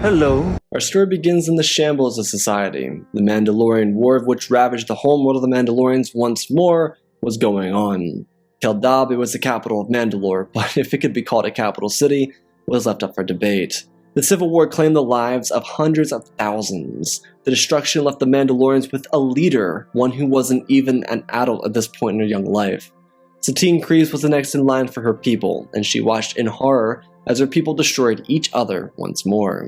Hello. Our story begins in the shambles of society. The Mandalorian War, of which ravaged the homeworld of the Mandalorians once more, was going on. Keldabi was the capital of Mandalore, but if it could be called a capital city, was left up for debate. The Civil War claimed the lives of hundreds of thousands. The destruction left the Mandalorians with a leader, one who wasn't even an adult at this point in her young life. Satine Kryze was the next in line for her people, and she watched in horror as her people destroyed each other once more.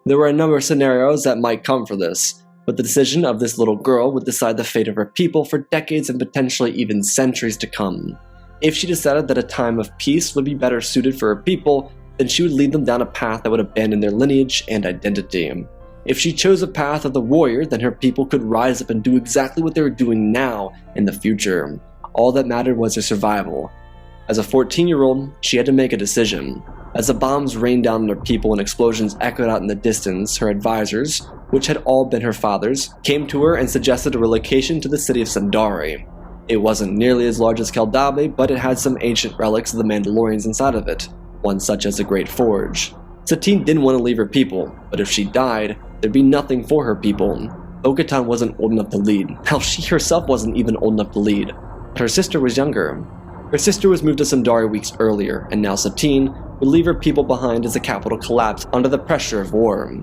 There were a number of scenarios that might come for this, but the decision of this little girl would decide the fate of her people for decades and potentially even centuries to come. If she decided that a time of peace would be better suited for her people, then she would lead them down a path that would abandon their lineage and identity. If she chose a path of the warrior, then her people could rise up and do exactly what they were doing now in the future. All that mattered was their survival. As a 14-year-old, she had to make a decision. As the bombs rained down on her people and explosions echoed out in the distance, her advisors, which had all been her fathers, came to her and suggested a relocation to the city of Sundari. It wasn't nearly as large as Keldabi, but it had some ancient relics of the Mandalorians inside of it, one such as the Great Forge. Satine didn't want to leave her people, but if she died, there'd be nothing for her people. Bo-Katan wasn't old enough to lead. Hell, she herself wasn't even old enough to lead. But her sister was younger. Her sister was moved to Sundari weeks earlier, and now Satine would leave her people behind as the capital collapsed under the pressure of war.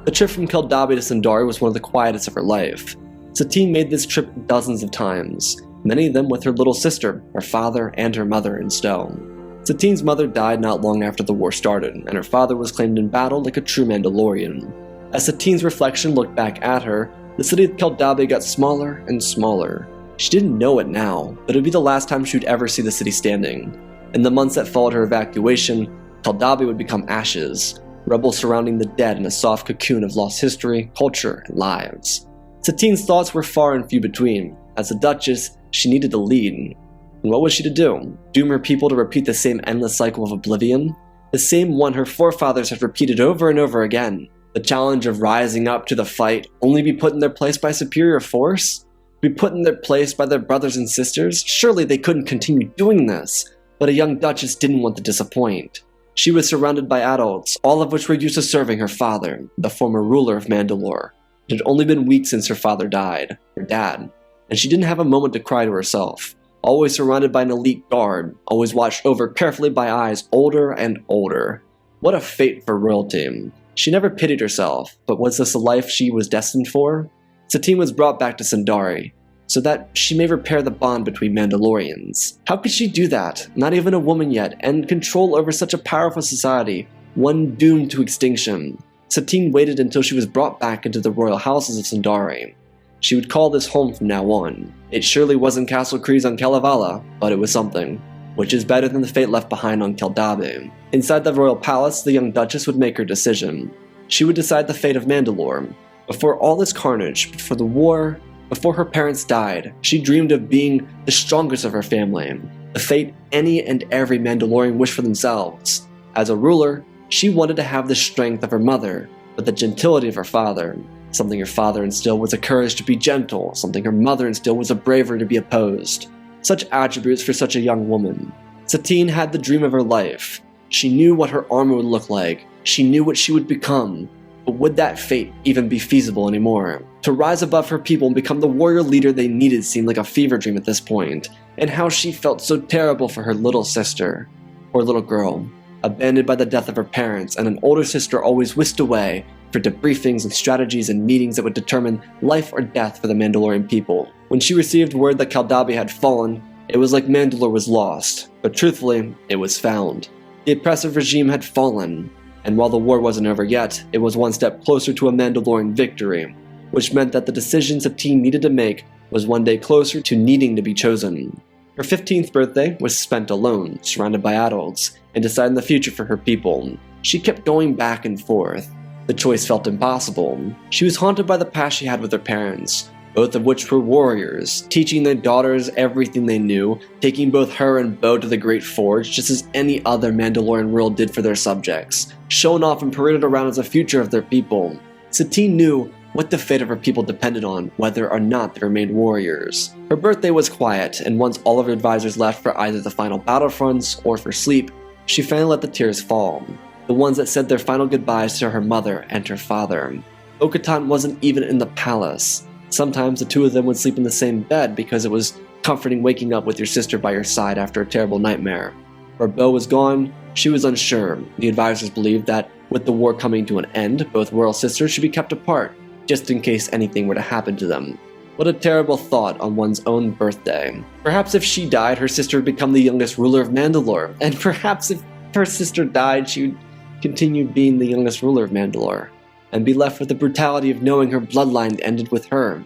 The trip from Keldabi to Sundari was one of the quietest of her life. Satine made this trip dozens of times, many of them with her little sister, her father, and her mother in tow. Satine's mother died not long after the war started, and her father was claimed in battle like a true Mandalorian. As Satine's reflection looked back at her, the city of Keldabi got smaller and smaller. She didn't know it now, but it would be the last time she would ever see the city standing. In the months that followed her evacuation, Keldabi would become ashes, rubble surrounding the dead in a soft cocoon of lost history, culture, and lives. Satine's thoughts were far and few between. As a duchess, she needed to lead. And what was she to do? Doom her people to repeat the same endless cycle of oblivion? The same one her forefathers had repeated over and over again. The challenge of rising up to the fight, only be put in their place by superior force? Be put in their place by their brothers and sisters? Surely they couldn't continue doing this. But a young duchess didn't want to disappoint. She was surrounded by adults, all of which were used to serving her father, the former ruler of Mandalore. It had only been weeks since her father died, her dad, and she didn't have a moment to cry to herself. Always surrounded by an elite guard, always watched over carefully by eyes older and older. What a fate for royalty. She never pitied herself, but was this a life she was destined for? Satine was brought back to Sundari, so that she may repair the bond between Mandalorians. How could she do that, not even a woman yet, and control over such a powerful society, one doomed to extinction? Satine waited until she was brought back into the royal houses of Sundari. She would call this home from now on. It surely wasn't Castle Kryze on Kalevala, but it was something, which is better than the fate left behind on Keldabi. Inside the royal palace, the young duchess would make her decision. She would decide the fate of Mandalore. Before all this carnage, before the war, before her parents died, she dreamed of being the strongest of her family, the fate any and every Mandalorian wished for themselves. As a ruler, she wanted to have the strength of her mother, but the gentility of her father. Something her father instilled was a courage to be gentle, something her mother instilled was a bravery to be opposed. Such attributes for such a young woman. Satine had the dream of her life. She knew what her armor would look like. She knew what she would become. But would that fate even be feasible anymore? To rise above her people and become the warrior leader they needed seemed like a fever dream at this point, and how she felt so terrible for her little sister. Poor little girl, abandoned by the death of her parents, and an older sister always whisked away for debriefings and strategies and meetings that would determine life or death for the Mandalorian people. When she received word that Keldabi had fallen, it was like Mandalore was lost, but truthfully, it was found. The oppressive regime had fallen. And while the war wasn't over yet, it was one step closer to a Mandalorian victory, which meant that the decision Satine needed to make was one day closer to needing to be chosen. Her 15th birthday was spent alone, surrounded by adults, and deciding the future for her people. She kept going back and forth. The choice felt impossible. She was haunted by the past she had with her parents, both of which were warriors, teaching their daughters everything they knew, taking both her and Bo to the Great Forge just as any other Mandalorian royal did for their subjects, shown off and paraded around as the future of their people. Satine knew what the fate of her people depended on, whether or not they remained warriors. Her birthday was quiet, and once all of her advisors left for either the final battlefronts or for sleep, she finally let the tears fall. the ones that said their final goodbyes to her mother and her father. Bo-Katan wasn't even in the palace. Sometimes the two of them would sleep in the same bed because it was comforting waking up with your sister by your side after a terrible nightmare. Where Bo was gone, she was unsure. The advisors believed that with the war coming to an end, both royal sisters should be kept apart, just in case anything were to happen to them. What a terrible thought on one's own birthday. Perhaps if she died, her sister would become the youngest ruler of Mandalore, and perhaps if her sister died, she would continue being the youngest ruler of Mandalore, and be left with the brutality of knowing her bloodline ended with her.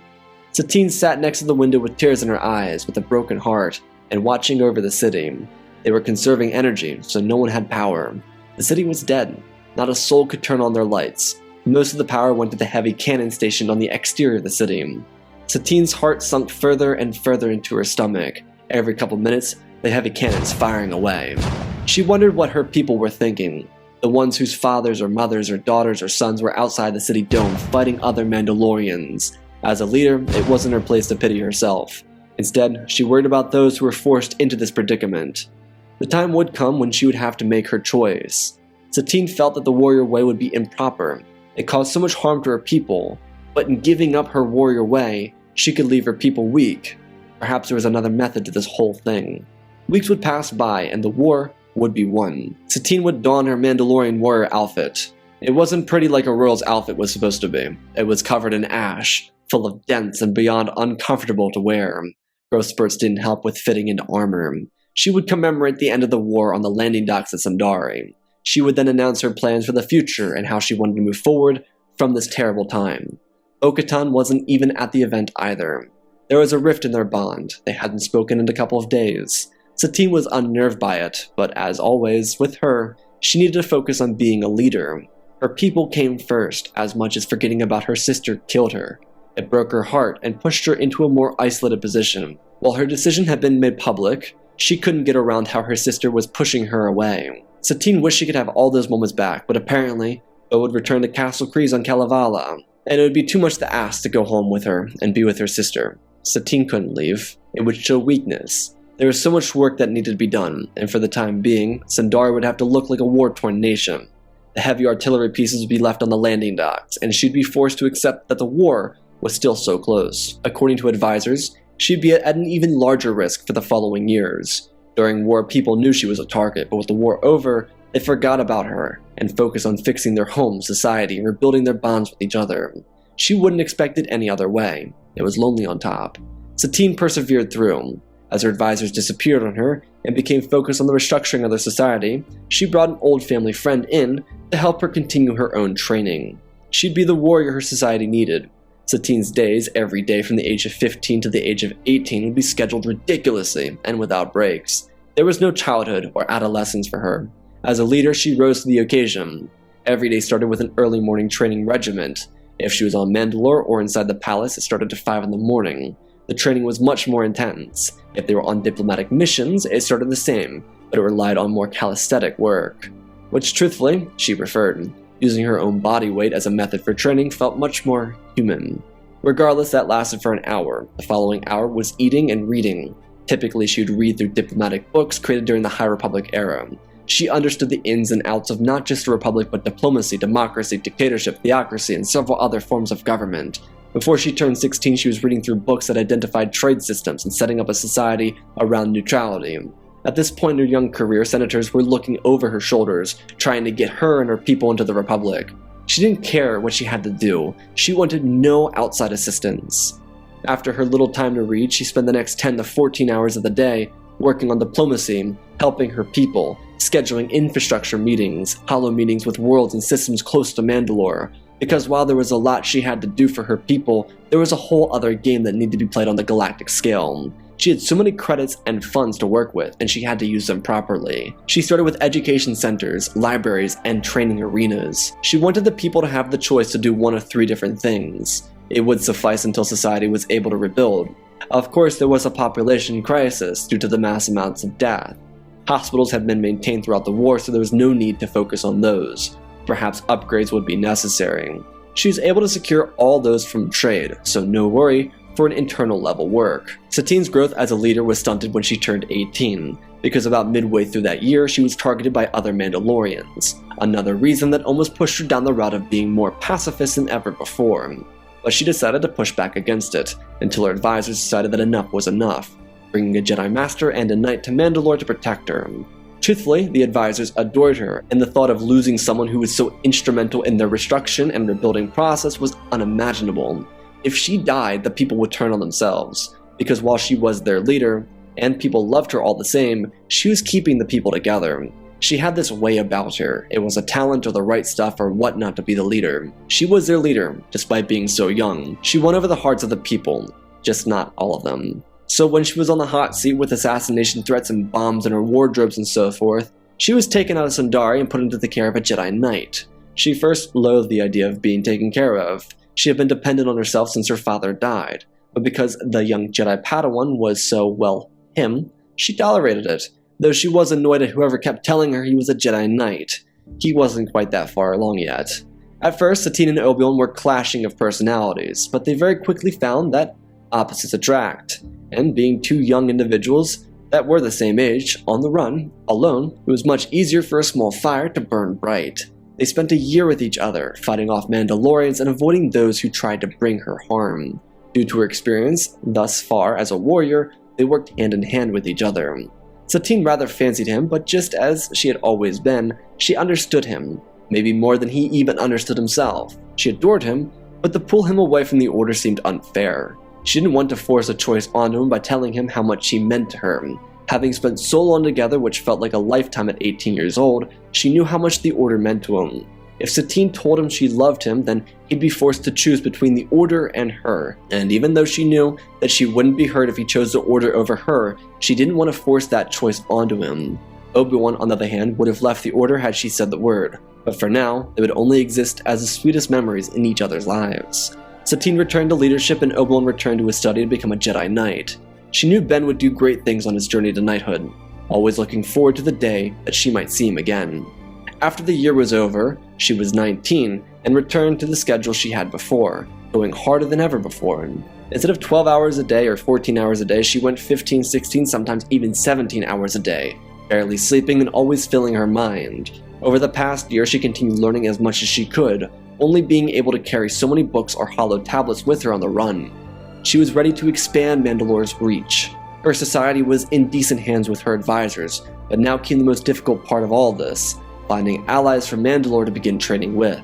Satine sat next to the window with tears in her eyes, with a broken heart, and watching over the city. They were conserving energy, so no one had power. The city was dead. Not a soul could turn on their lights. Most of the power went to the heavy cannon stationed on the exterior of the city. Satine's heart sunk further and further into her stomach. Every couple minutes, the heavy cannons firing away. She wondered what her people were thinking. The ones whose fathers or mothers or daughters or sons were outside the city dome fighting other Mandalorians. As a leader, it wasn't her place to pity herself. Instead, she worried about those who were forced into this predicament. The time would come when she would have to make her choice. Satine felt that the warrior way would be improper. It caused so much harm to her people, but in giving up her warrior way, she could leave her people weak. Perhaps there was another method to this whole thing. Weeks would pass by and the war would be won. Satine would don her Mandalorian warrior outfit. It wasn't pretty like a royal's outfit was supposed to be. It was covered in ash, full of dents and beyond uncomfortable to wear. Growth spurts didn't help with fitting into armor. She would commemorate the end of the war on the landing docks at Sundari. She would then announce her plans for the future and how she wanted to move forward from this terrible time. Bo-Katan wasn't even at the event either. There was a rift in their bond. They hadn't spoken in a couple of days. Satine was unnerved by it, but as always, with her, she needed to focus on being a leader. Her people came first, as much as forgetting about her sister killed her. It broke her heart and pushed her into a more isolated position. While her decision had been made public, she couldn't get around how her sister was pushing her away. Satine wished she could have all those moments back, but apparently, Bo would return to Castle Kryze on Kalevala, and it would be too much to ask to go home with her and be with her sister. Satine couldn't leave. It would show weakness. There was so much work that needed to be done, and for the time being, Sundari would have to look like a war-torn nation. The heavy artillery pieces would be left on the landing docks, and she'd be forced to accept that the war was still so close. According to advisors, she'd be at an even larger risk for the following years. During war, people knew she was a target, but with the war over, they forgot about her and focused on fixing their home, society, and rebuilding their bonds with each other. She wouldn't expect it any other way. It was lonely on top. Satine persevered through. As her advisors disappeared on her and became focused on the restructuring of their society, she brought an old family friend in to help her continue her own training. She'd be the warrior her society needed. Satine's days, every day from the age of 15 to the age of 18, would be scheduled ridiculously and without breaks. There was no childhood or adolescence for her. As a leader, she rose to the occasion. Every day started with an early morning training regiment. If she was on Mandalore or inside the palace, it started at 5 in the morning. The training was much more intense. If they were on diplomatic missions, it started the same, but it relied on more calisthenic work, which truthfully, she preferred. Using her own body weight as a method for training felt much more human. Regardless, that lasted for an hour. The following hour was eating and reading. Typically, she would read through diplomatic books created during the High Republic era. She understood the ins and outs of not just the Republic, but diplomacy, democracy, dictatorship, theocracy, and several other forms of government. Before she turned 16, she was reading through books that identified trade systems and setting up a society around neutrality. At this point in her young career, senators were looking over her shoulders, trying to get her and her people into the Republic. She didn't care what she had to do. She wanted no outside assistance. After her little time to read, she spent the next 10 to 14 hours of the day working on diplomacy, helping her people, scheduling infrastructure meetings, hollow meetings with worlds and systems close to Mandalore. Because while there was a lot she had to do for her people, there was a whole other game that needed to be played on the galactic scale. She had so many credits and funds to work with, and she had to use them properly. She started with education centers, libraries, and training arenas. She wanted the people to have the choice to do one of 3 different things. It would suffice until society was able to rebuild. Of course, there was a population crisis due to the mass amounts of death. Hospitals had been maintained throughout the war, so there was no need to focus on those. Perhaps upgrades would be necessary. She was able to secure all those from trade, so no worry, for an internal level work. Satine's growth as a leader was stunted when she turned 18, because about midway through that year she was targeted by other Mandalorians, another reason that almost pushed her down the route of being more pacifist than ever before. But she decided to push back against it, until her advisors decided that enough was enough, bringing a Jedi Master and a Knight to Mandalore to protect her. Truthfully, the advisors adored her, and the thought of losing someone who was so instrumental in their reconstruction and rebuilding process was unimaginable. If she died, the people would turn on themselves, because while she was their leader, and people loved her all the same, she was keeping the people together. She had this way about her. It was a talent or the right stuff or whatnot to be the leader. She was their leader, despite being so young. She won over the hearts of the people, just not all of them. So when she was on the hot seat with assassination threats and bombs in her wardrobes and so forth, she was taken out of Sundari and put into the care of a Jedi Knight. She first loathed the idea of being taken care of. She had been dependent on herself since her father died, but because the young Jedi Padawan was so, well, him, she tolerated it, though she was annoyed at whoever kept telling her he was a Jedi Knight. He wasn't quite that far along yet. At first, Satine and Obi-Wan were clashing of personalities, but they very quickly found that opposites attract, and being two young individuals that were the same age, on the run, alone, it was much easier for a small fire to burn bright. They spent a year with each other, fighting off Mandalorians and avoiding those who tried to bring her harm. Due to her experience thus far as a warrior, they worked hand in hand with each other. Satine rather fancied him, but just as she had always been, she understood him, maybe more than he even understood himself. She adored him, but to pull him away from the Order seemed unfair. She didn't want to force a choice onto him by telling him how much she meant to her. Having spent so long together, which felt like a lifetime at 18 years old, she knew how much the Order meant to him. If Satine told him she loved him, then he'd be forced to choose between the Order and her. And even though she knew that she wouldn't be hurt if he chose the Order over her, she didn't want to force that choice onto him. Obi-Wan, on the other hand, would have left the Order had she said the word, but for now, they would only exist as the sweetest memories in each other's lives. Satine returned to leadership and Obi-Wan returned to his study to become a Jedi Knight. She knew Ben would do great things on his journey to knighthood, always looking forward to the day that she might see him again. After the year was over, she was 19 and returned to the schedule she had before, going harder than ever before. Instead of 12 hours a day or 14 hours a day, she went 15, 16, sometimes even 17 hours a day, barely sleeping and always filling her mind. Over the past year, she continued learning as much as she could, only being able to carry so many books or hallowed tablets with her on the run. She was ready to expand Mandalore's reach. Her society was in decent hands with her advisors, but now came the most difficult part of all this, finding allies for Mandalore to begin trading with.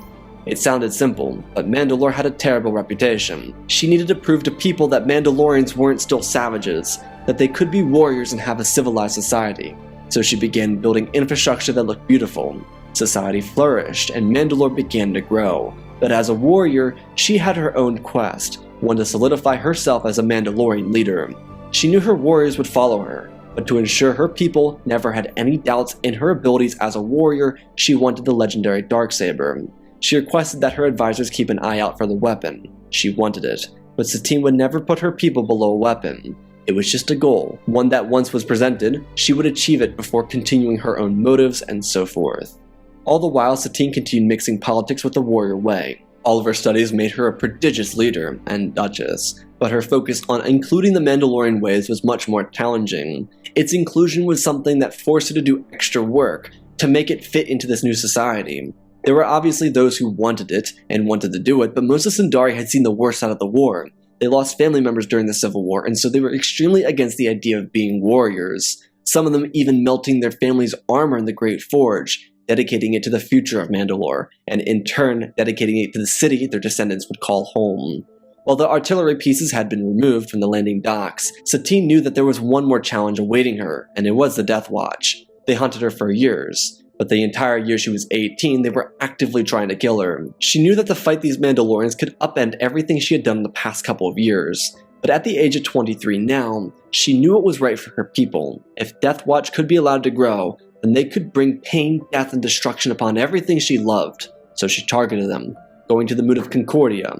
It sounded simple, but Mandalore had a terrible reputation. She needed to prove to people that Mandalorians weren't still savages, that they could be warriors and have a civilized society. So she began building infrastructure that looked beautiful. Society flourished, and Mandalore began to grow. But as a warrior, she had her own quest, one to solidify herself as a Mandalorian leader. She knew her warriors would follow her, but to ensure her people never had any doubts in her abilities as a warrior, she wanted the legendary darksaber. She requested that her advisors keep an eye out for the weapon. She wanted it, but Satine would never put her people below a weapon. It was just a goal, one that once was presented, she would achieve it before continuing her own motives and so forth. All the while, Satine continued mixing politics with the warrior way. All of her studies made her a prodigious leader and duchess, but her focus on including the Mandalorian ways was much more challenging. Its inclusion was something that forced her to do extra work to make it fit into this new society. There were obviously those who wanted it and wanted to do it, but most of Sundari had seen the worst side of the war. They lost family members during the Civil War, and so they were extremely against the idea of being warriors, some of them even melting their family's armor in the Great Forge, dedicating it to the future of Mandalore, and in turn dedicating it to the city their descendants would call home. While the artillery pieces had been removed from the landing docks, Satine knew that there was one more challenge awaiting her, and it was the Death Watch. They hunted her for years, but the entire year she was 18, they were actively trying to kill her. She knew that to fight these Mandalorians could upend everything she had done in the past couple of years. But at the age of 23 now, she knew what was right for her people. If Death Watch could be allowed to grow, then they could bring pain, death, and destruction upon everything she loved. So she targeted them, going to the moon of Concordia.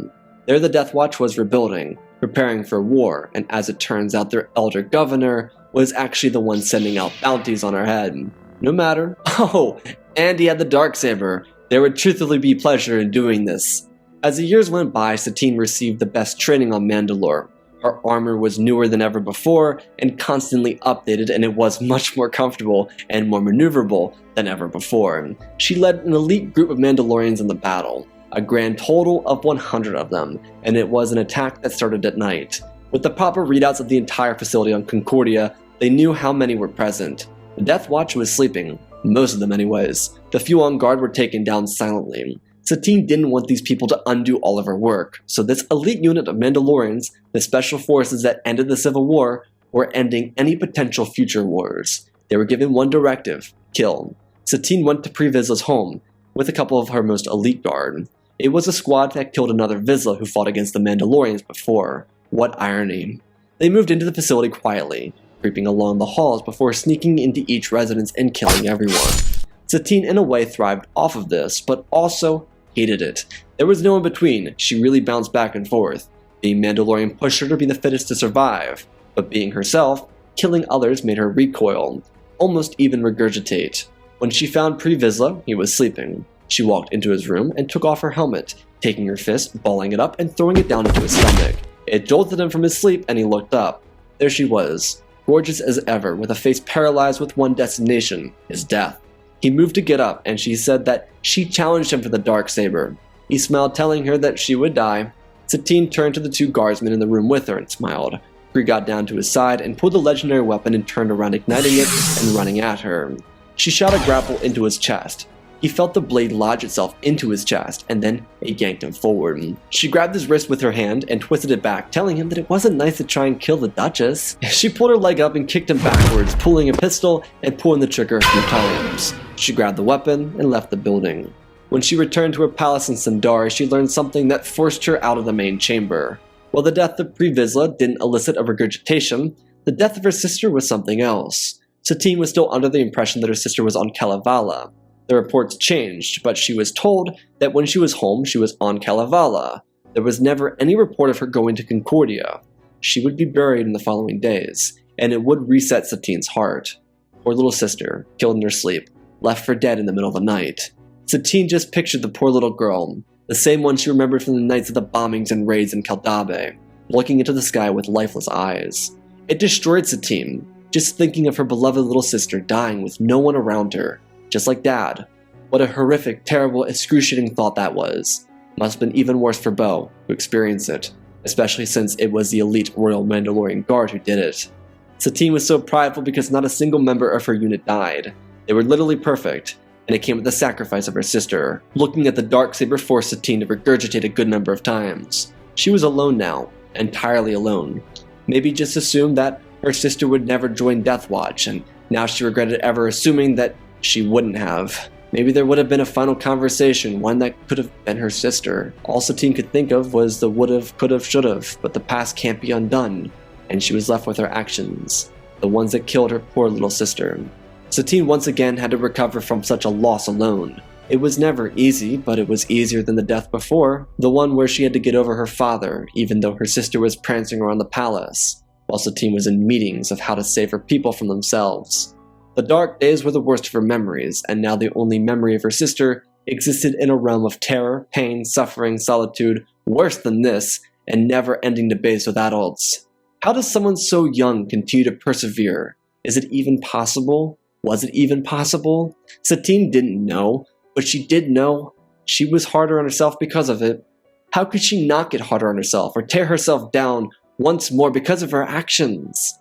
There the Death Watch was rebuilding, preparing for war, and as it turns out their elder governor was actually the one sending out bounties on her head. No matter. Oh, and he had the darksaber. There would truthfully be pleasure in doing this. As the years went by, Satine received the best training on Mandalore, Her armor was newer than ever before and constantly updated, and it was much more comfortable and more maneuverable than ever before. She led an elite group of Mandalorians in the battle, a grand total of 100 of them, and it was an attack that started at night. With the proper readouts of the entire facility on Concordia, they knew how many were present. The Death Watch was sleeping, most of them anyways. The few on guard were taken down silently. Satine didn't want these people to undo all of her work, so this elite unit of Mandalorians, the special forces that ended the Civil War, were ending any potential future wars. They were given one directive: kill. Satine went to Pre Vizsla's home, with a couple of her most elite guard. It was a squad that killed another Vizsla who fought against the Mandalorians before. What irony. They moved into the facility quietly, creeping along the halls before sneaking into each residence and killing everyone. Satine in a way thrived off of this, but also hated it. There was no in between. She really bounced back and forth. Being Mandalorian pushed her to be the fittest to survive, but being herself, killing others made her recoil, almost even regurgitate. When she found Pre Vizsla, he was sleeping. She walked into his room and took off her helmet, taking her fist, balling it up, and throwing it down into his stomach. It jolted him from his sleep, and he looked up. There she was, gorgeous as ever, with a face paralyzed with one destination: his death. He moved to get up, and she said that she challenged him for the darksaber. He smiled, telling her that she would die. Satine turned to the two guardsmen in the room with her and smiled. Kree got down to his side and pulled the legendary weapon and turned around, igniting it and running at her. She shot a grapple into his chest. He felt the blade lodge itself into his chest, and then it yanked him forward. She grabbed his wrist with her hand and twisted it back, telling him that it wasn't nice to try and kill the Duchess. She pulled her leg up and kicked him backwards, pulling a pistol and pulling the trigger a few times. She grabbed the weapon and left the building. When she returned to her palace in Sundari, she learned something that forced her out of the main chamber. While the death of Pre Vizsla didn't elicit a regurgitation, the death of her sister was something else. Satine was still under the impression that her sister was on Kalevala. The reports changed, but she was told that when she was home, she was on Kalevala. There was never any report of her going to Concordia. She would be buried in the following days, and it would reset Satine's heart. Poor little sister, killed in her sleep, left for dead in the middle of the night. Satine just pictured the poor little girl, the same one she remembered from the nights of the bombings and raids in Keldabe, looking into the sky with lifeless eyes. It destroyed Satine, just thinking of her beloved little sister dying with no one around her. Just like Dad. What a horrific, terrible, excruciating thought that was. Must have been even worse for Bo, who experienced it, especially since it was the elite Royal Mandalorian Guard who did it. Satine was so prideful because not a single member of her unit died. They were literally perfect, and it came with the sacrifice of her sister. Looking at the darksaber forced Satine to regurgitate a good number of times. She was alone now, entirely alone. Maybe just assumed that her sister would never join Death Watch, and now she regretted ever assuming that she wouldn't have. Maybe there would have been a final conversation, one that could have been her sister. All Satine could think of was the would've, could've, should've, but the past can't be undone, and she was left with her actions, the ones that killed her poor little sister. Satine once again had to recover from such a loss alone. It was never easy, but it was easier than the death before, the one where she had to get over her father, even though her sister was prancing around the palace, while Satine was in meetings of how to save her people from themselves. The dark days were the worst of her memories, and now the only memory of her sister existed in a realm of terror, pain, suffering, solitude, worse than this, and never-ending debates with adults. How does someone so young continue to persevere? Is it even possible? Was it even possible? Satine didn't know, but she did know. She was harder on herself because of it. How could she not get harder on herself or tear herself down once more because of her actions?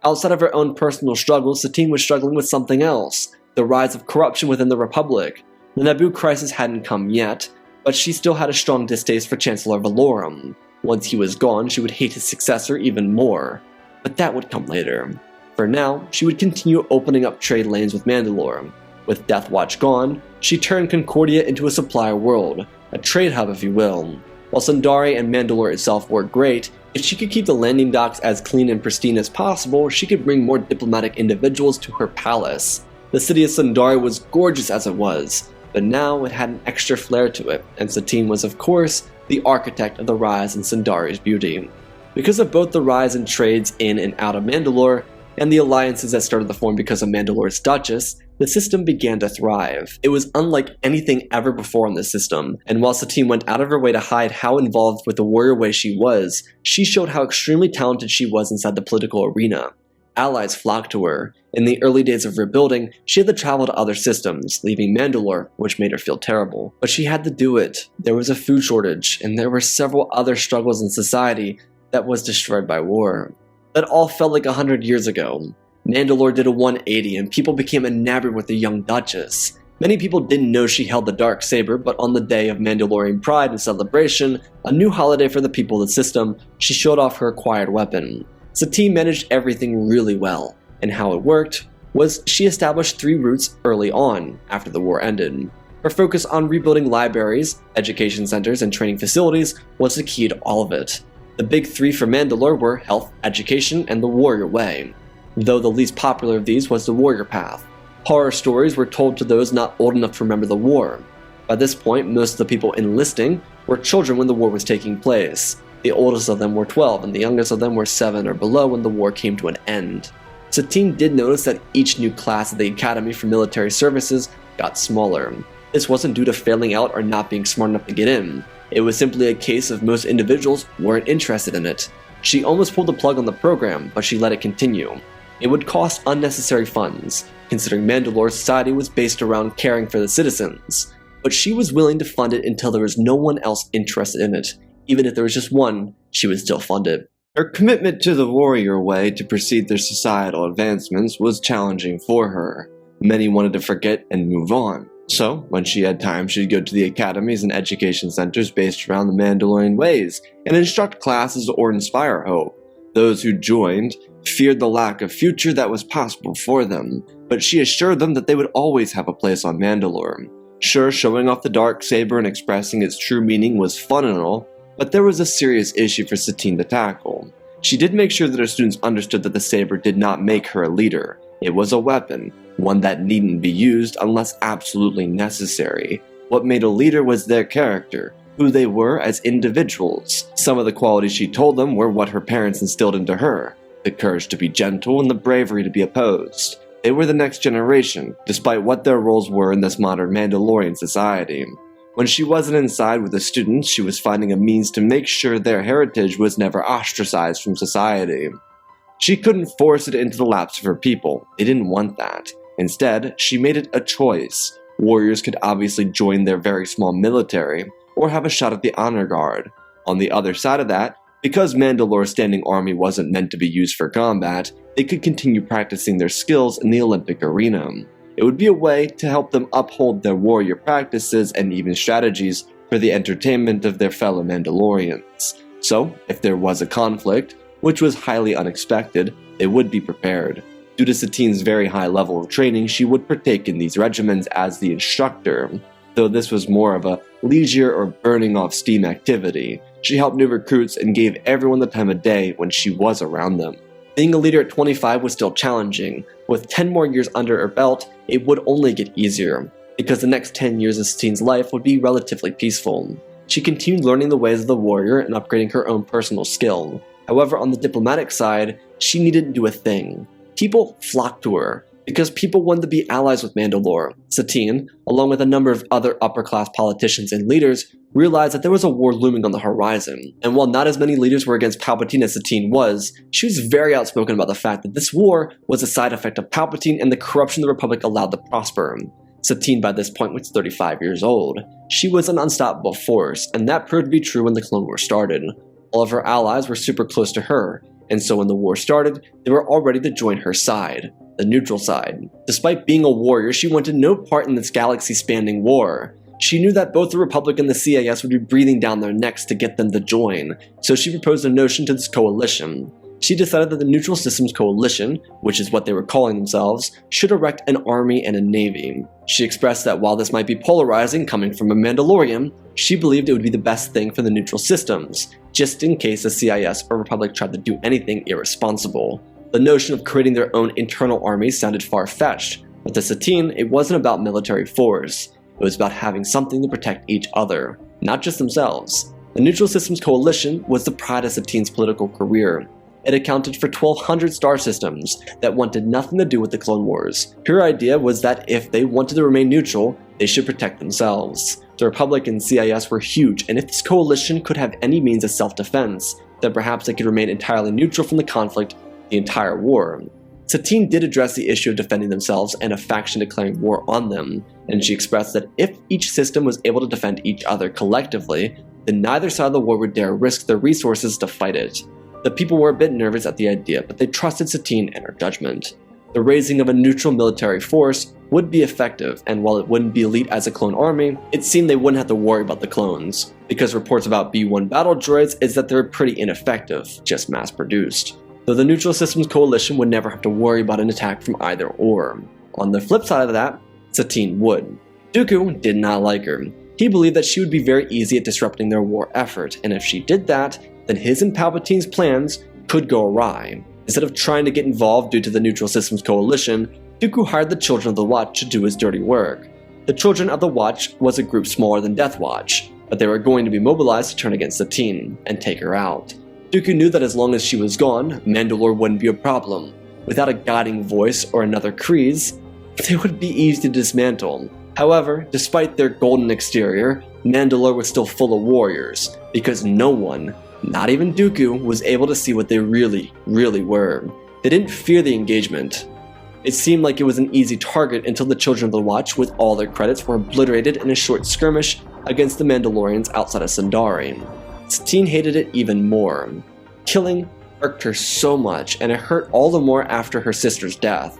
Outside of her own personal struggles, Satine was struggling with something else, the rise of corruption within the Republic. The Naboo crisis hadn't come yet, but she still had a strong distaste for Chancellor Valorum. Once he was gone, she would hate his successor even more. But that would come later. For now, she would continue opening up trade lanes with Mandalore. With Death Watch gone, she turned Concordia into a supplier world, a trade hub if you will. While Sundari and Mandalore itself were great, if she could keep the landing docks as clean and pristine as possible, she could bring more diplomatic individuals to her palace. The city of Sundari was gorgeous as it was, but now it had an extra flair to it, and Satine was of course the architect of the rise in Sundari's beauty. Because of both the rise in trades in and out of Mandalore, and the alliances that started to form because of Mandalore's Duchess, the system began to thrive. It was unlike anything ever before in the system, and while Satine went out of her way to hide how involved with the warrior way she was, she showed how extremely talented she was inside the political arena. Allies flocked to her. In the early days of rebuilding, she had to travel to other systems, leaving Mandalore, which made her feel terrible. But she had to do it. There was a food shortage, and there were several other struggles in society that was destroyed by war. That all felt like 100 years ago. Mandalore did a 180 and people became enamored with the young duchess. Many people didn't know she held the dark saber, but on the day of Mandalorian pride and celebration, a new holiday for the people of the system, she showed off her acquired weapon. Satine managed everything really well, and how it worked was she established 3 routes early on, after the war ended. Her focus on rebuilding libraries, education centers, and training facilities was the key to all of it. The big 3 for Mandalore were health, education, and the warrior way, though the least popular of these was the warrior path. Horror stories were told to those not old enough to remember the war. By this point, most of the people enlisting were children when the war was taking place. The oldest of them were 12, and the youngest of them were 7 or below when the war came to an end. Satine did notice that each new class at the Academy for Military Services got smaller. This wasn't due to failing out or not being smart enough to get in. It was simply a case of most individuals weren't interested in it. She almost pulled the plug on the program, but she let it continue. It would cost unnecessary funds, considering Mandalore's society was based around caring for the citizens. But she was willing to fund it until there was no one else interested in it. Even if there was just one, she would still fund it. Her commitment to the warrior way to precede their societal advancements was challenging for her. Many wanted to forget and move on. So, when she had time, she'd go to the academies and education centers based around the Mandalorian ways and instruct classes or inspire hope. Those who joined feared the lack of future that was possible for them, but she assured them that they would always have a place on Mandalore. Sure, showing off the dark saber and expressing its true meaning was fun and all, but there was a serious issue for Satine to tackle. She did make sure that her students understood that the saber did not make her a leader. It was a weapon, one that needn't be used unless absolutely necessary. What made a leader was their character, who they were as individuals. Some of the qualities she told them were what her parents instilled into her: the courage to be gentle and the bravery to be opposed. They were the next generation, despite what their roles were in this modern Mandalorian society. When she wasn't inside with the students, she was finding a means to make sure their heritage was never ostracized from society. She couldn't force it into the laps of her people. They didn't want that. Instead, she made it a choice. Warriors could obviously join their very small military, or have a shot at the honor guard. On the other side of that, because Mandalore's standing army wasn't meant to be used for combat, they could continue practicing their skills in the Olympic arena. It would be a way to help them uphold their warrior practices and even strategies for the entertainment of their fellow Mandalorians. So, if there was a conflict, which was highly unexpected, they would be prepared. Due to Satine's very high level of training, she would partake in these regimens as the instructor, though this was more of a leisure or burning off steam activity. She helped new recruits and gave everyone the time of day when she was around them. Being a leader at 25 was still challenging. With 10 more years under her belt, it would only get easier, because the next 10 years of Satine's life would be relatively peaceful. She continued learning the ways of the warrior and upgrading her own personal skill. However, on the diplomatic side, she needn't do a thing. People flocked to her, because people wanted to be allies with Mandalore. Satine, along with a number of other upper-class politicians and leaders, realized that there was a war looming on the horizon. And while not as many leaders were against Palpatine as Satine was, she was very outspoken about the fact that this war was a side effect of Palpatine and the corruption the Republic allowed to prosper. Satine by this point was 35 years old. She was an unstoppable force, and that proved to be true when the Clone Wars started. All of her allies were super close to her, and so when the war started, they were all ready to join her side, the neutral side. Despite being a warrior, she wanted no part in this galaxy-spanning war. She knew that both the Republic and the CIS would be breathing down their necks to get them to join, so she proposed a notion to this coalition. She decided that the Neutral Systems Coalition, which is what they were calling themselves, should erect an army and a navy. She expressed that while this might be polarizing coming from a Mandalorian, she believed it would be the best thing for the Neutral Systems, just in case the CIS or Republic tried to do anything irresponsible. The notion of creating their own internal army sounded far-fetched, but to Satine, it wasn't about military force. It was about having something to protect each other, not just themselves. The Neutral Systems Coalition was the pride of Satine's political career. it accounted for 1,200 star systems that wanted nothing to do with the Clone Wars. Her idea was that if they wanted to remain neutral, they should protect themselves. The Republic and CIS were huge, and if this coalition could have any means of self-defense, then perhaps they could remain entirely neutral from the conflict the entire war. Satine did address the issue of defending themselves and a faction declaring war on them, and she expressed that if each system was able to defend each other collectively, then neither side of the war would dare risk their resources to fight it. The people were a bit nervous at the idea, but they trusted Satine and her judgment. The raising of a neutral military force would be effective, and while it wouldn't be elite as a clone army, it seemed they wouldn't have to worry about the clones, because reports about B-1 battle droids is that they're pretty ineffective, just mass-produced. Though the Neutral Systems Coalition would never have to worry about an attack from either or. On the flip side of that, Satine would. Dooku did not like her. He believed that she would be very easy at disrupting their war effort, and if she did that, then his and Palpatine's plans could go awry. Instead of trying to get involved due to the Neutral Systems Coalition, Dooku hired the Children of the Watch to do his dirty work. The Children of the Watch was a group smaller than Death Watch, but they were going to be mobilized to turn against Satine and take her out. Dooku knew that as long as she was gone, Mandalore wouldn't be a problem. Without a guiding voice or another Kryze, they would be easy to dismantle. However, despite their golden exterior, Mandalore was still full of warriors, because no one, not even Dooku, was able to see what they really were. They didn't fear the engagement. It seemed like it was an easy target until the Children of the Watch with all their credits were obliterated in a short skirmish against the Mandalorians outside of Sundari. Satine hated it even more. Killing irked her so much, and it hurt all the more after her sister's death.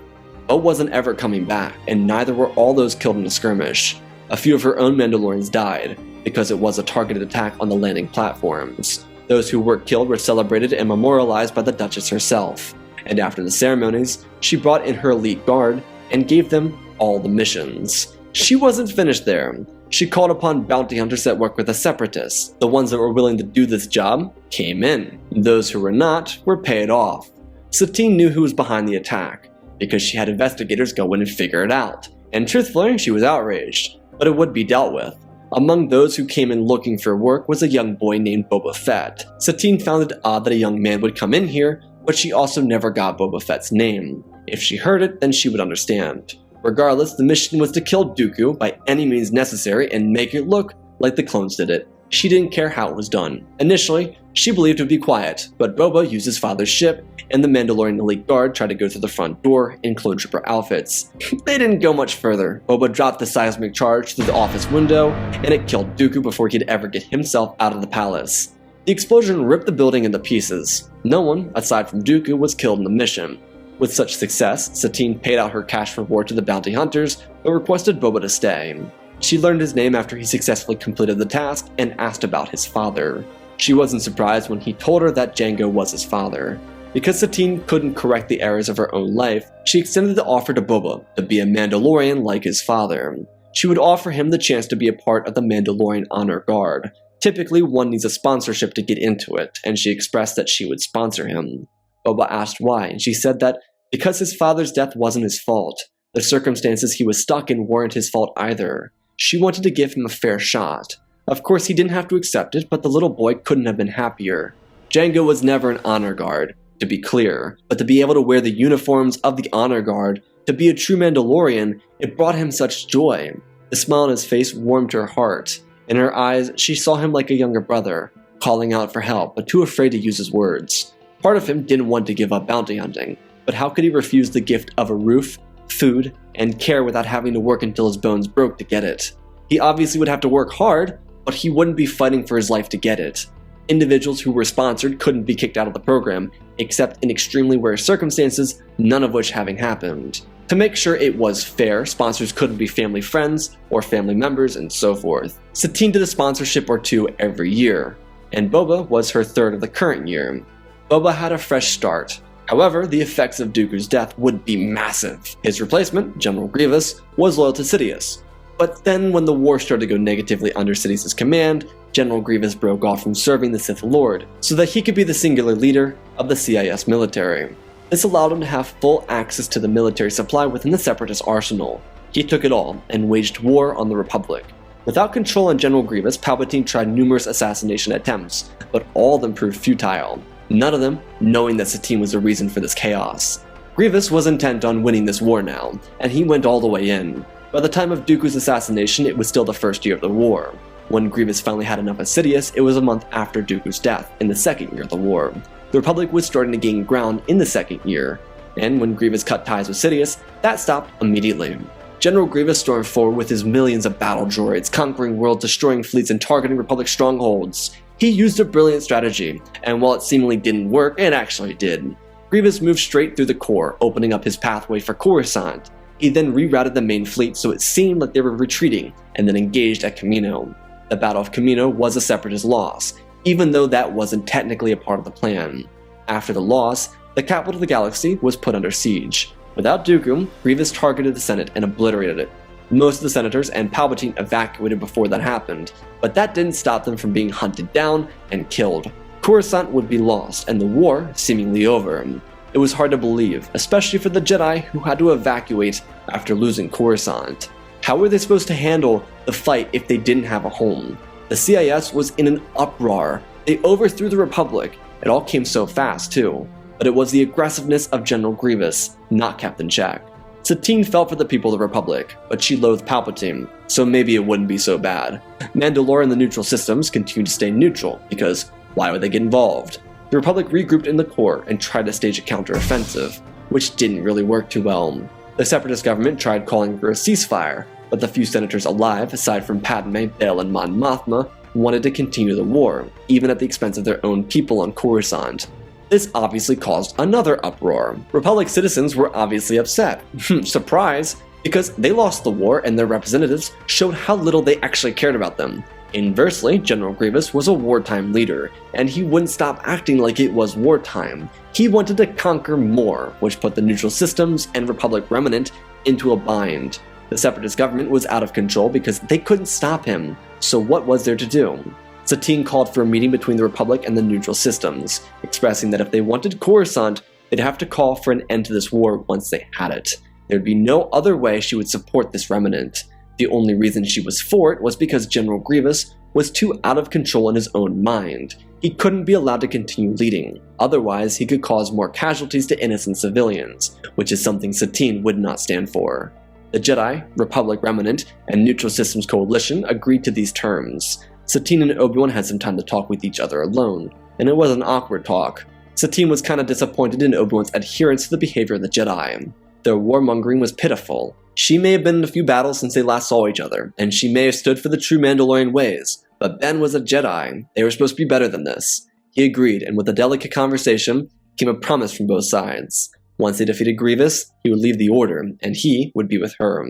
Bo wasn't ever coming back, and neither were all those killed in the skirmish. A few of her own Mandalorians died, because it was a targeted attack on the landing platforms. Those who were killed were celebrated and memorialized by the Duchess herself, and after the ceremonies, she brought in her elite guard and gave them all the missions. She wasn't finished there. She called upon bounty hunters that work with the Separatists. The ones that were willing to do this job came in. Those who were not were paid off. Satine knew who was behind the attack, because she had investigators go in and figure it out. And truthfully, she was outraged, but it would be dealt with. Among those who came in looking for work was a young boy named Boba Fett. Satine found it odd that a young man would come in here, but she also never got Boba Fett's name. If she heard it, then she would understand. Regardless, the mission was to kill Dooku by any means necessary and make it look like the clones did it. She didn't care how it was done. Initially, she believed it would be quiet, but Boba used his father's ship, and the Mandalorian elite guard tried to go through the front door in clone trooper outfits. They didn't go much further. Boba dropped the seismic charge through the office window, and it killed Dooku before he'd ever get himself out of the palace. The explosion ripped the building into pieces. No one, aside from Dooku, was killed in the mission. With such success, Satine paid out her cash reward to the bounty hunters, but requested Boba to stay. She learned his name after he successfully completed the task and asked about his father. She wasn't surprised when he told her that Jango was his father. Because Satine couldn't correct the errors of her own life, she extended the offer to Boba to be a Mandalorian like his father. She would offer him the chance to be a part of the Mandalorian Honor Guard. Typically, one needs a sponsorship to get into it, and she expressed that she would sponsor him. Boba asked why, and she said that because his father's death wasn't his fault, the circumstances he was stuck in weren't his fault either. She wanted to give him a fair shot. Of course, he didn't have to accept it, but the little boy couldn't have been happier. Jango was never an honor guard, to be clear, but to be able to wear the uniforms of the honor guard, to be a true Mandalorian, it brought him such joy. The smile on his face warmed her heart. In her eyes, she saw him like a younger brother, calling out for help, but too afraid to use his words. Part of him didn't want to give up bounty hunting, but how could he refuse the gift of a roof, food, and care without having to work until his bones broke to get it? He obviously would have to work hard, but he wouldn't be fighting for his life to get it. Individuals who were sponsored couldn't be kicked out of the program, except in extremely rare circumstances, none of which having happened. To make sure it was fair, sponsors couldn't be family friends or family members and so forth. Satine did a sponsorship or two every year, and Boba was her third of the current year. Boba had a fresh start. However, the effects of Dooku's death would be massive. His replacement, General Grievous, was loyal to Sidious. But then when the war started to go negatively under Sidious's command, General Grievous broke off from serving the Sith Lord so that he could be the singular leader of the CIS military. This allowed him to have full access to the military supply within the Separatist arsenal. He took it all and waged war on the Republic. Without control on General Grievous, Palpatine tried numerous assassination attempts, but all of them proved futile. none of them knowing that Satine was the reason for this chaos. Grievous was intent on winning this war now, and he went all the way in. By the time of Dooku's assassination, it was still the first year of the war. When Grievous finally had enough of Sidious, it was a month after Dooku's death, in the second year of the war. The Republic was starting to gain ground in the second year, and when Grievous cut ties with Sidious, that stopped immediately. General Grievous stormed forward with his millions of battle droids, conquering worlds, destroying fleets, and targeting Republic strongholds. He used a brilliant strategy, and while it seemingly didn't work, it actually did. Grievous moved straight through the core, opening up his pathway for Coruscant. He then rerouted the main fleet so it seemed like they were retreating, and then engaged at Kamino. The Battle of Kamino was a Separatist loss, even though that wasn't technically a part of the plan. After the loss, the capital of the galaxy was put under siege. Without Dooku, Grievous targeted the Senate and obliterated it. Most of the senators and Palpatine evacuated before that happened, but that didn't stop them from being hunted down and killed. Coruscant would be lost, and the war seemingly over. It was hard to believe, especially for the Jedi who had to evacuate after losing Coruscant. How were they supposed to handle the fight if they didn't have a home? The CIS was in an uproar. They overthrew the Republic. It all came so fast, too. But it was the aggressiveness of General Grievous, not Captain Jack. Satine felt for the people of the Republic, but she loathed Palpatine, so maybe it wouldn't be so bad. Mandalore and the neutral systems continued to stay neutral, because why would they get involved? The Republic regrouped in the core and tried to stage a counter-offensive, which didn't really work too well. The Separatist government tried calling for a ceasefire, but the few senators alive, aside from Padme, Bail, and Mon Mothma, wanted to continue the war, even at the expense of their own people on Coruscant. This obviously caused another uproar. Republic citizens were obviously upset. Surprise! Because they lost the war and their representatives showed how little they actually cared about them. Inversely, General Grievous was a wartime leader, and he wouldn't stop acting like it was wartime. He wanted to conquer more, which put the neutral systems and Republic remnant into a bind. The Separatist government was out of control because they couldn't stop him, so what was there to do? Satine called for a meeting between the Republic and the neutral systems, expressing that if they wanted Coruscant, they'd have to call for an end to this war once they had it. There'd be no other way she would support this remnant. The only reason she was for it was because General Grievous was too out of control in his own mind. He couldn't be allowed to continue leading, otherwise he could cause more casualties to innocent civilians, which is something Satine would not stand for. The Jedi, Republic Remnant, and Neutral Systems Coalition agreed to these terms. Satine and Obi-Wan had some time to talk with each other alone, and it was an awkward talk. Satine was kinda disappointed in Obi-Wan's adherence to the behavior of the Jedi. Their warmongering was pitiful. She may have been in a few battles since they last saw each other, and she may have stood for the true Mandalorian ways, but Ben was a Jedi. They were supposed to be better than this. He agreed, and with a delicate conversation came a promise from both sides. Once they defeated Grievous, he would leave the Order, and he would be with her.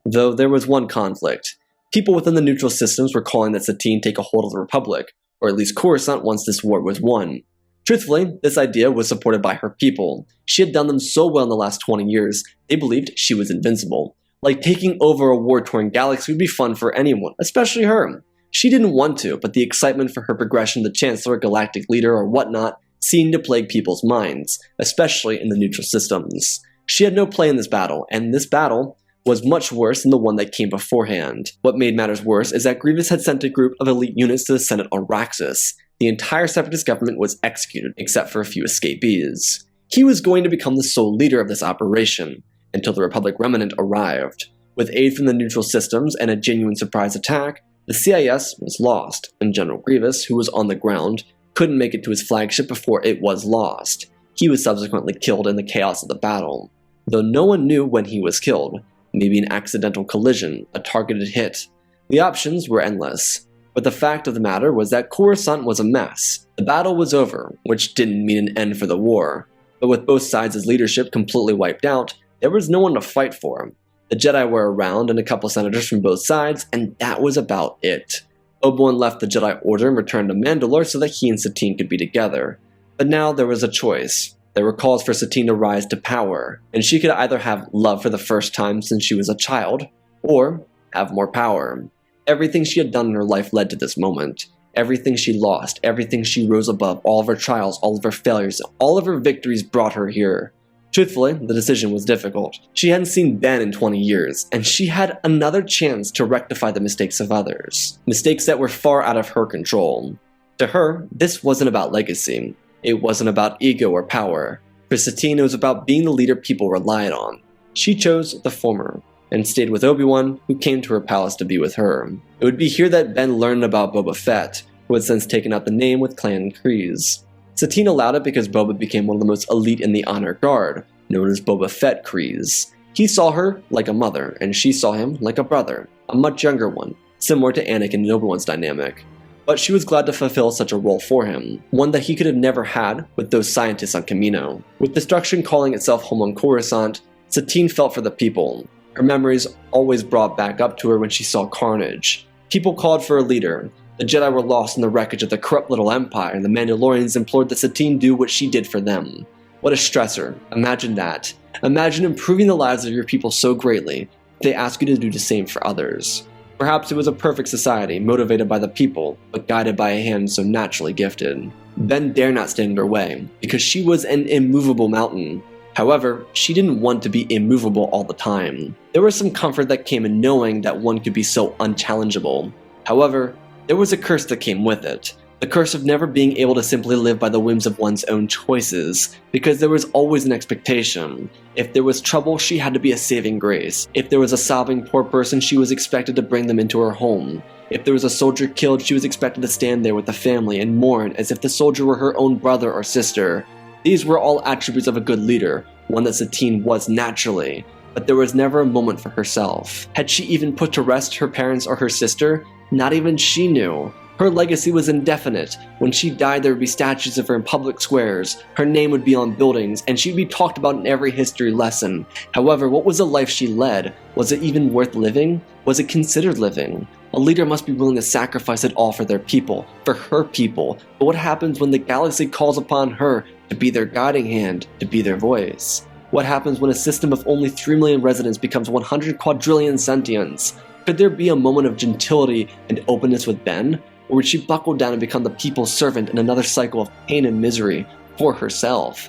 Though there was one conflict. People within the neutral systems were calling that Satine take a hold of the Republic, or at least Coruscant once this war was won. Truthfully, this idea was supported by her people. She had done them so well in the last 20 years, they believed she was invincible. Like taking over a war-torn galaxy would be fun for anyone, especially her. She didn't want to, but the excitement for her progression to Chancellor, Galactic Leader, or whatnot seemed to plague people's minds, especially in the neutral systems. She had no play in this battle, and this battle was much worse than the one that came beforehand. What made matters worse is that Grievous had sent a group of elite units to the Senate on Raxus. The entire Separatist government was executed, except for a few escapees. He was going to become the sole leader of this operation, until the Republic remnant arrived. With aid from the neutral systems and a genuine surprise attack, the CIS was lost, and General Grievous, who was on the ground, couldn't make it to his flagship before it was lost. He was subsequently killed in the chaos of the battle. Though no one knew when he was killed, maybe an accidental collision, a targeted hit. The options were endless. But the fact of the matter was that Coruscant was a mess. The battle was over, which didn't mean an end for the war. But with both sides' leadership completely wiped out, there was no one to fight for. The Jedi were around and a couple senators from both sides, and that was about it. Obi-Wan left the Jedi Order and returned to Mandalore so that he and Satine could be together. But now there was a choice. There were calls for Satine to rise to power, and she could either have love for the first time since she was a child, or have more power. Everything she had done in her life led to this moment. Everything she lost, everything she rose above, all of her trials, all of her failures, all of her victories brought her here. Truthfully, the decision was difficult. She hadn't seen Ben in 20 years, and she had another chance to rectify the mistakes of others. Mistakes that were far out of her control. To her, this wasn't about legacy. It wasn't about ego or power. For Satine, it was about being the leader people relied on. She chose the former, and stayed with Obi-Wan, who came to her palace to be with her. It would be here that Ben learned about Boba Fett, who had since taken out the name with Clan Kryze. Satine allowed it because Boba became one of the most elite in the Honor Guard, known as Boba Fett Kryze. He saw her like a mother, and she saw him like a brother, a much younger one, similar to Anakin and Obi-Wan's dynamic. But she was glad to fulfill such a role for him, one that he could have never had with those scientists on Kamino. With destruction calling itself home on Coruscant, Satine felt for the people. Her memories always brought back up to her when she saw carnage. People called for a leader. The Jedi were lost in the wreckage of the corrupt little empire, and the Mandalorians implored that Satine do what she did for them. What a stressor. Imagine that. Imagine improving the lives of your people so greatly that they ask you to do the same for others. Perhaps it was a perfect society, motivated by the people, but guided by a hand so naturally gifted. Ben dare not stand in her way, because she was an immovable mountain. However, she didn't want to be immovable all the time. There was some comfort that came in knowing that one could be so unchallengeable. However, there was a curse that came with it. The curse of never being able to simply live by the whims of one's own choices, because there was always an expectation. If there was trouble, she had to be a saving grace. If there was a sobbing poor person, she was expected to bring them into her home. If there was a soldier killed, she was expected to stand there with the family and mourn as if the soldier were her own brother or sister. These were all attributes of a good leader, one that Satine was naturally, but there was never a moment for herself. Had she even put to rest her parents or her sister? Not even she knew. Her legacy was indefinite. When she died, there would be statues of her in public squares, her name would be on buildings, and she'd be talked about in every history lesson. However, what was the life she led? Was it even worth living? Was it considered living? A leader must be willing to sacrifice it all for their people, for her people. But what happens when the galaxy calls upon her to be their guiding hand, to be their voice? What happens when a system of only 3 million residents becomes 100 quadrillion sentients? Could there be a moment of gentility and openness with Ben? Or would she buckle down and become the people's servant in another cycle of pain and misery for herself?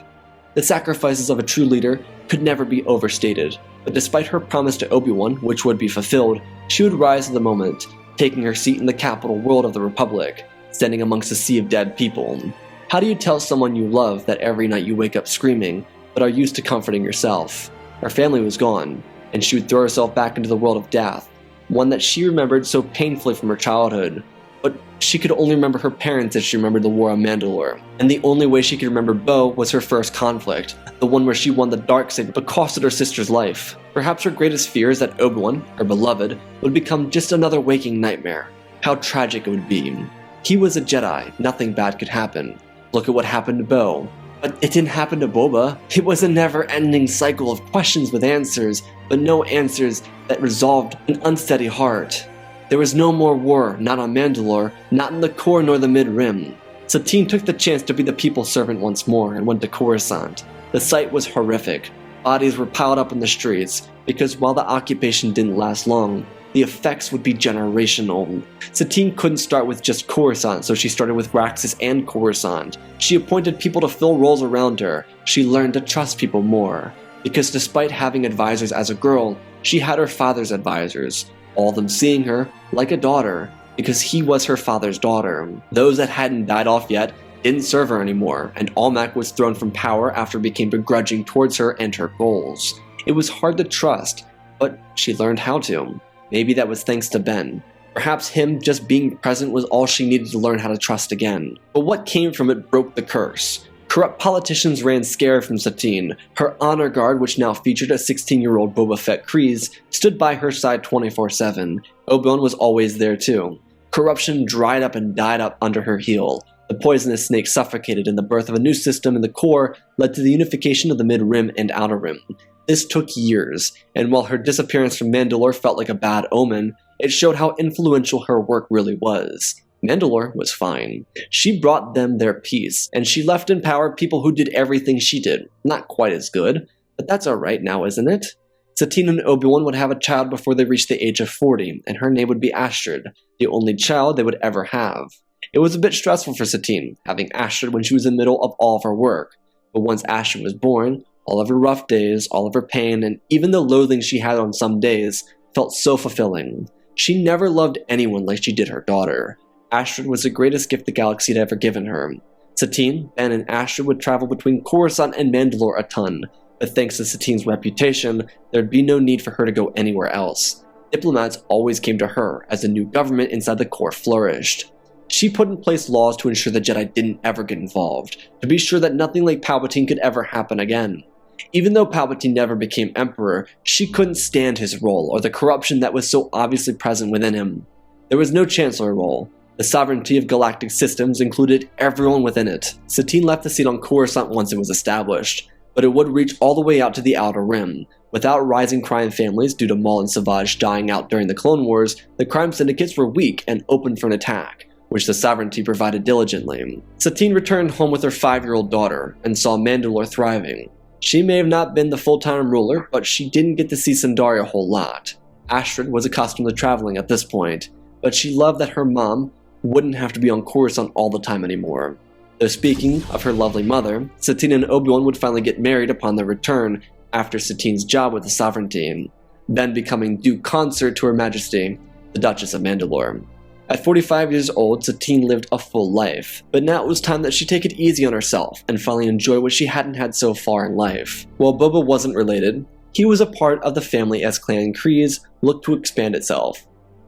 The sacrifices of a true leader could never be overstated, but despite her promise to Obi-Wan, which would be fulfilled, she would rise to the moment, taking her seat in the capital world of the Republic, standing amongst a sea of dead people. How do you tell someone you love that every night you wake up screaming, but are used to comforting yourself? Her family was gone, and she would throw herself back into the world of death, one that she remembered so painfully from her childhood. But she could only remember her parents as she remembered the war on Mandalore, and the only way she could remember Bo was her first conflict, the one where she won the darksaber but costed her sister's life. Perhaps her greatest fear is that Obi-Wan, her beloved, would become just another waking nightmare. How tragic it would be. He was a Jedi, nothing bad could happen. Look at what happened to Bo. But it didn't happen to Boba. It was a never-ending cycle of questions with answers, but no answers that resolved an unsteady heart. There was no more war, not on Mandalore, not in the core nor the mid-rim. Satine took the chance to be the people's servant once more and went to Coruscant. The sight was horrific. Bodies were piled up in the streets, because while the occupation didn't last long, the effects would be generational. Satine couldn't start with just Coruscant, so she started with Raxus and Coruscant. She appointed people to fill roles around her. She learned to trust people more. Because despite having advisors as a girl, she had her father's advisors, all of them seeing her like a daughter, because he was her father's daughter. Those that hadn't died off yet didn't serve her anymore, and Almec was thrown from power after became begrudging towards her and her goals. It was hard to trust, but she learned how to. Maybe that was thanks to Ben. Perhaps him just being present was all she needed to learn how to trust again. But what came from it broke the curse. Corrupt politicians ran scared from Satine. Her honor guard, which now featured a 16-year-old Boba Fett Kryze, stood by her side 24/7. Obi-Wan was always there too. Corruption dried up and died up under her heel. The poisonous snake suffocated, and the birth of a new system in the core led to the unification of the mid-rim and outer rim. This took years, and while her disappearance from Mandalore felt like a bad omen, it showed how influential her work really was. Mandalore was fine. She brought them their peace, and she left in power people who did everything she did. Not quite as good, but that's alright now, isn't it? Satine and Obi-Wan would have a child before they reached the age of 40, and her name would be Astrid, the only child they would ever have. It was a bit stressful for Satine, having Astrid when she was in the middle of all of her work, but once Astrid was born, all of her rough days, all of her pain, and even the loathing she had on some days felt so fulfilling. She never loved anyone like she did her daughter. Astrid was the greatest gift the galaxy had ever given her. Satine, Ben, and Astrid would travel between Coruscant and Mandalore a ton, but thanks to Satine's reputation, there'd be no need for her to go anywhere else. Diplomats always came to her as the new government inside the core flourished. She put in place laws to ensure the Jedi didn't ever get involved, to be sure that nothing like Palpatine could ever happen again. Even though Palpatine never became Emperor, she couldn't stand his role or the corruption that was so obviously present within him. There was no Chancellor role. The sovereignty of galactic systems included everyone within it. Satine left the seat on Coruscant once it was established, but it would reach all the way out to the Outer Rim. Without rising crime families due to Maul and Savage dying out during the Clone Wars, the crime syndicates were weak and open for an attack, which the sovereignty provided diligently. Satine returned home with her 5-year-old daughter and saw Mandalore thriving. She may have not been the full-time ruler, but she didn't get to see Sundari a whole lot. Astrid was accustomed to traveling at this point, but she loved that her mom wouldn't have to be on Coruscant all the time anymore. Though speaking of her lovely mother, Satine and Obi-Wan would finally get married upon their return after Satine's job with the sovereignty, then becoming due consort to Her Majesty, the Duchess of Mandalore. At 45 years old, Satine lived a full life, but now it was time that she take it easy on herself and finally enjoy what she hadn't had so far in life. While Boba wasn't related, he was a part of the family as Clan Kryze looked to expand itself.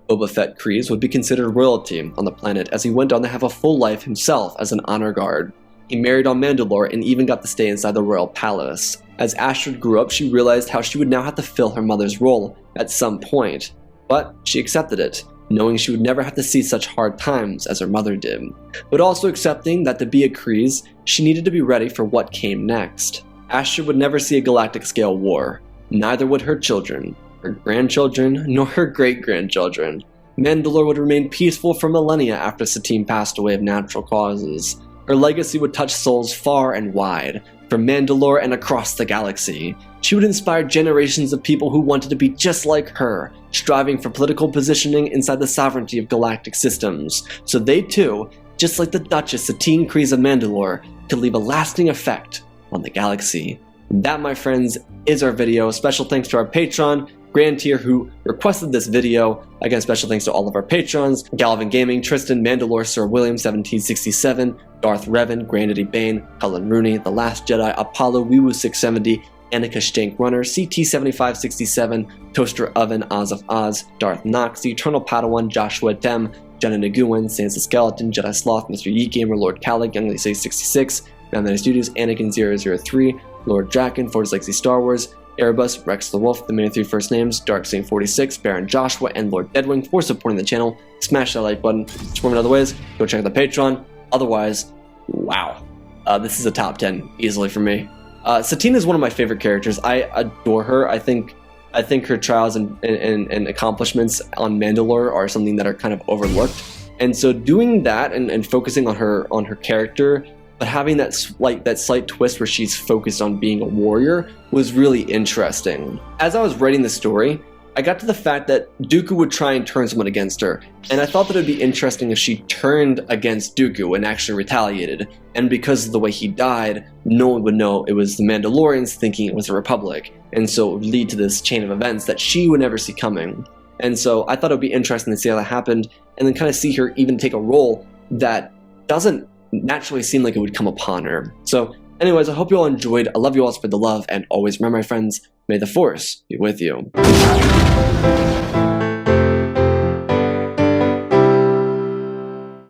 Boba Fett Kryze would be considered royalty on the planet as he went on to have a full life himself as an honor guard. He married on Mandalore and even got to stay inside the royal palace. As Astrid grew up, she realized how she would now have to fill her mother's role at some point, but she accepted it, knowing she would never have to see such hard times as her mother did, but also accepting that to be a Kryze, she needed to be ready for what came next. Astrid would never see a galactic-scale war, neither would her children, her grandchildren, nor her great-grandchildren. Mandalore would remain peaceful for millennia after Satine passed away of natural causes. Her legacy would touch souls far and wide, from Mandalore and across the galaxy. She would inspire generations of people who wanted to be just like her, striving for political positioning inside the sovereignty of galactic systems, so they too, just like the Duchess Satine Kryze of Mandalore, could leave a lasting effect on the galaxy. That, my friends, is our video. Special thanks to our Patreon, Grand Tier, who requested this video. Again, special thanks to all of our patrons: Galvin Gaming, Tristan, Mandalore, Sir William 1767, Darth Revan, Grandity Bane, Helen Rooney, The Last Jedi, Apollo, Wiwu 670, Annika Stank Runner, CT7567, Toaster Oven, Oz of Oz, Darth Nox, The Eternal Padawan, Joshua Dem, Jenna Naguin, Sansa Skeleton, Jedi Sloth, Mr. Yeet Gamer, Lord Calic, Young 66, Manman Studios, Anakin 003, Lord Draken, Fortis Lexi Star Wars, Erebus, Rex the Wolf, the main 3 first names, Dark Saint 46, Baron Joshua, and Lord Deadwing for supporting the channel. Smash that like button. Support me in other ways. Go check out the Patreon. Otherwise, wow. This is a top 10 easily for me. Satine is one of my favorite characters. I adore her. I think her trials and accomplishments on Mandalore are something that are kind of overlooked. And so doing that and focusing on her character, but having that slight twist where she's focused on being a warrior was really interesting. As I was writing the story, I got to the fact that Dooku would try and turn someone against her, and I thought that it would be interesting if she turned against Dooku and actually retaliated, and because of the way he died, no one would know it was the Mandalorians thinking it was the Republic, and so it would lead to this chain of events that she would never see coming. And so I thought it would be interesting to see how that happened, and then kind of see her even take a role that doesn't naturally seem like it would come upon her. So anyways, I hope you all enjoyed. I love you all, spread the love, and always remember, my friends, may the Force be with you.